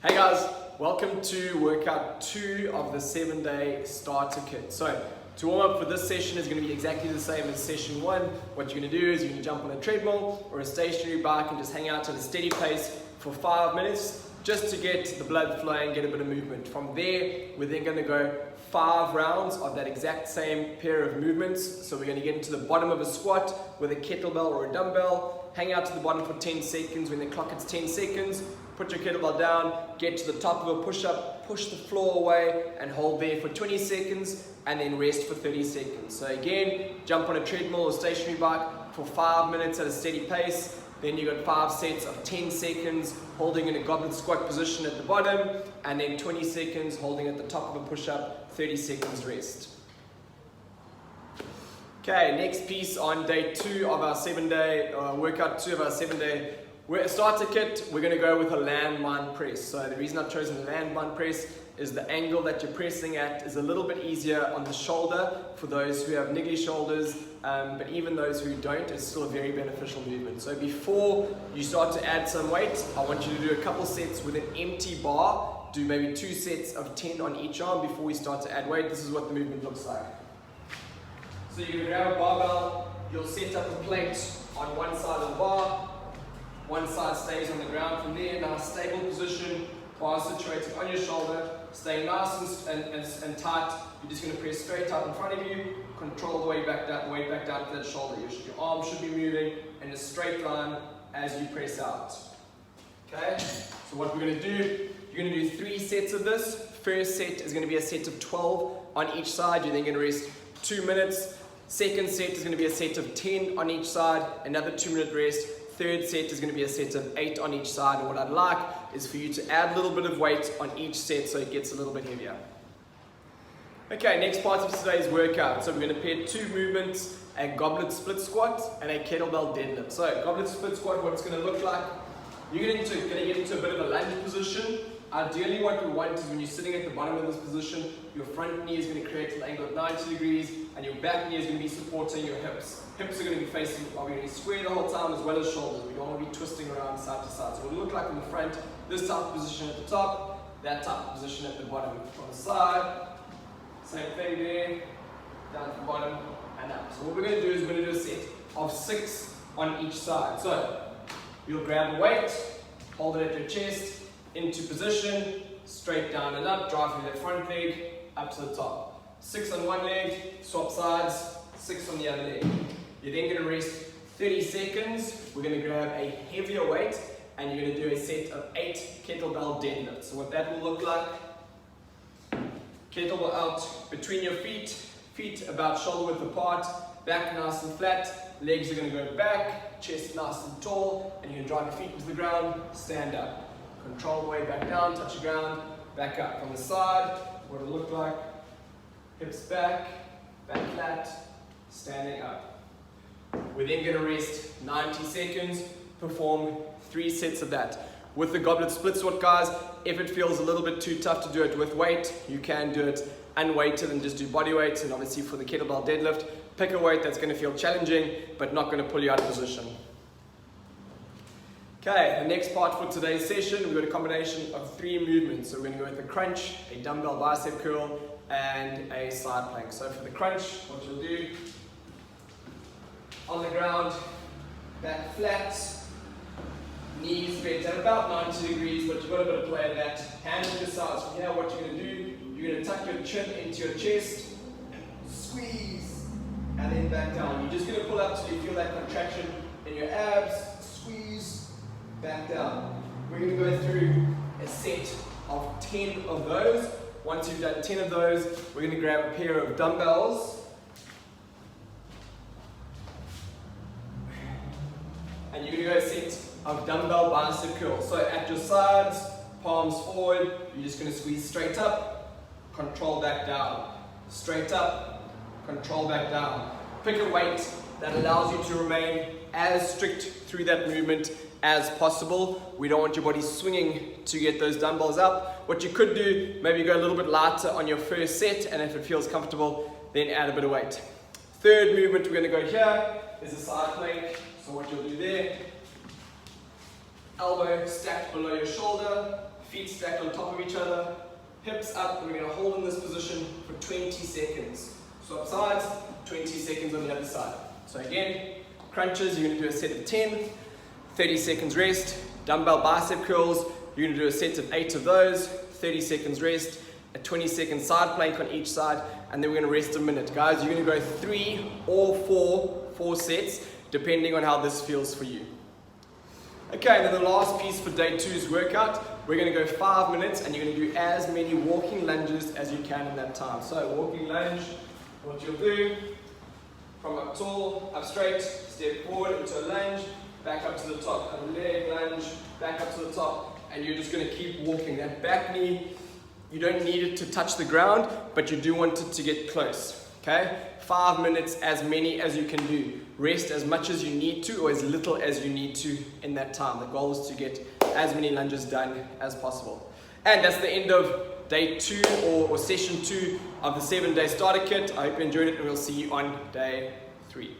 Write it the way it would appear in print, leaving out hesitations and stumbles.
Hey guys, welcome to workout 2 of the 7-day starter kit. So to warm up for this session is going to be exactly the same as session 1. What you're going to do is you're going to jump on a treadmill or a stationary bike and just hang out at a steady pace for 5 minutes just to get the blood flowing, get a bit of movement. From there, we're then going to go 5 rounds of that exact same pair of movements. So we're going to get into the bottom of a squat with a kettlebell or a dumbbell, hang out to the bottom for 10 seconds. When the clock hits 10 seconds, put your kettlebell down, get to the top of a push-up, push the floor away and hold there for 20 seconds and then rest for 30 seconds. So again, jump on a treadmill or stationary bike for 5 minutes at a steady pace. Then you've got 5 sets of 10 seconds holding in a goblet squat position at the bottom, and then 20 seconds holding at the top of a push-up, 30 seconds rest. Okay, next piece on day 2 of our 7-day, workout 2 of our 7-day starter kit, we're going to go with a landmine press. So the reason I've chosen the landmine press is the angle that you're pressing at is a little bit easier on the shoulder for those who have niggly shoulders, but even those who don't, it's still a very beneficial movement. So before you start to add some weight, I want you to do a couple sets with an empty bar. Do maybe 2 sets of 10 on each arm before we start to add weight. This is what the movement looks like. So you're going to grab a barbell, you'll set up a plate on one side of the bar, one side stays on the ground. From there, now stable position, bar situated on your shoulder, stay nice and tight. You're just going to press straight up in front of you, control the weight back down to that shoulder. Your arm should be moving in a straight line as you press out. Okay, so what we're going to do, you're going to do 3 sets of this. First set is going to be a set of 12 on each side. You're then going to rest 2 minutes. Second set is going to be a set of 10 on each side, another 2-minute rest. Third set is going to be a set of 8 on each side, and what I'd like is for you to add a little bit of weight on each set so it gets a little bit heavier. Okay, next part of today's workout. So we're going to pair 2 movements, a goblet split squat and a kettlebell deadlift. So goblet split squat, what it's going to look like, you're going to get into a bit of a lunge position. Ideally what we want is when you're sitting at the bottom of this position, your front knee is going to create an angle of 90 degrees and your back knee is going to be supporting your hips. Hips are going to be facing, are going to be square the whole time as well as shoulders. We don't want to be twisting around side to side. So it'll look like in the front, this type of position at the top, that type of position at the bottom. From the side, same thing there, down to the bottom and up. So what we're going to do is we're going to do a set of 6 on each side. So you'll grab a weight, hold it at your chest, into position, straight down and up, drive through that front leg, up to the top. 6 on one leg, swap sides, 6 on the other leg. You're then going to rest 30 seconds. We're going to grab a heavier weight and you're going to do a set of 8 kettlebell deadlifts. So what that will look like, kettlebell out between your feet, feet about shoulder width apart, back nice and flat, legs are going to go back, chest nice and tall, and you're going to drive your feet into the ground, stand up. Control the way back down, touch the ground, back up. From the side, what it'll look like, hips back, back flat, standing up. We're then going to rest 90 seconds, perform 3 sets of that. With the goblet split squat, guys, if it feels a little bit too tough to do it with weight, you can do it unweighted and just do body weight. And obviously for the kettlebell deadlift, pick a weight that's going to feel challenging, but not going to pull you out of position. Okay, the next part for today's session, we've got a combination of 3 movements. So we're going to go with a crunch, a dumbbell bicep curl, and a side plank. So for the crunch, what you'll do, on the ground, back flat, knees bent at about 90 degrees, but you've got a bit of play in that. Hands at your sides. From here, what you're going to do, you're going to tuck your chin into your chest, squeeze, and then back down. You're just going to pull up till you feel that contraction in your abs, squeeze, back down. We're going to go through a set of 10 of those. Once you've done 10 of those, we're going to grab a pair of dumbbells. And you're going to go a set of dumbbell bicep curls. So at your sides, palms forward, you're just going to squeeze straight up, control back down. Straight up, control back down. Pick a weight that allows you to remain as strict through that movement as possible. We don't want your body swinging to get those dumbbells up. What you could do, maybe go a little bit lighter on your first set, and if it feels comfortable, then add a bit of weight. Third movement we're going to go here is a side plank. So what you'll do there, elbow stacked below your shoulder, feet stacked on top of each other, hips up, and we're going to hold in this position for 20 seconds. Swap sides, 20 seconds on the other side. So again, crunches, you're going to do a set of 10, 30 seconds rest. Dumbbell bicep curls, you're going to do a set of 8 of those, 30 seconds rest, a 20-second side plank on each side, and then we're going to rest a minute. Guys, you're going to go 3 or 4 sets, depending on how this feels for you. Okay, and then the last piece for day 2's workout, we're going to go 5 minutes, and you're going to do as many walking lunges as you can in that time. So walking lunge, what you'll do, from up tall, up straight, step forward into a lunge, back up to the top, a leg lunge, back up to the top, and you're just going to keep walking. That back knee, you don't need it to touch the ground, but you do want it to get close, okay? 5 minutes, as many as you can do. Rest as much as you need to, or as little as you need to in that time. The goal is to get as many lunges done as possible. And that's the end of day 2 or session 2 of the 7-day starter kit. I hope you enjoyed it, and we'll see you on day 3.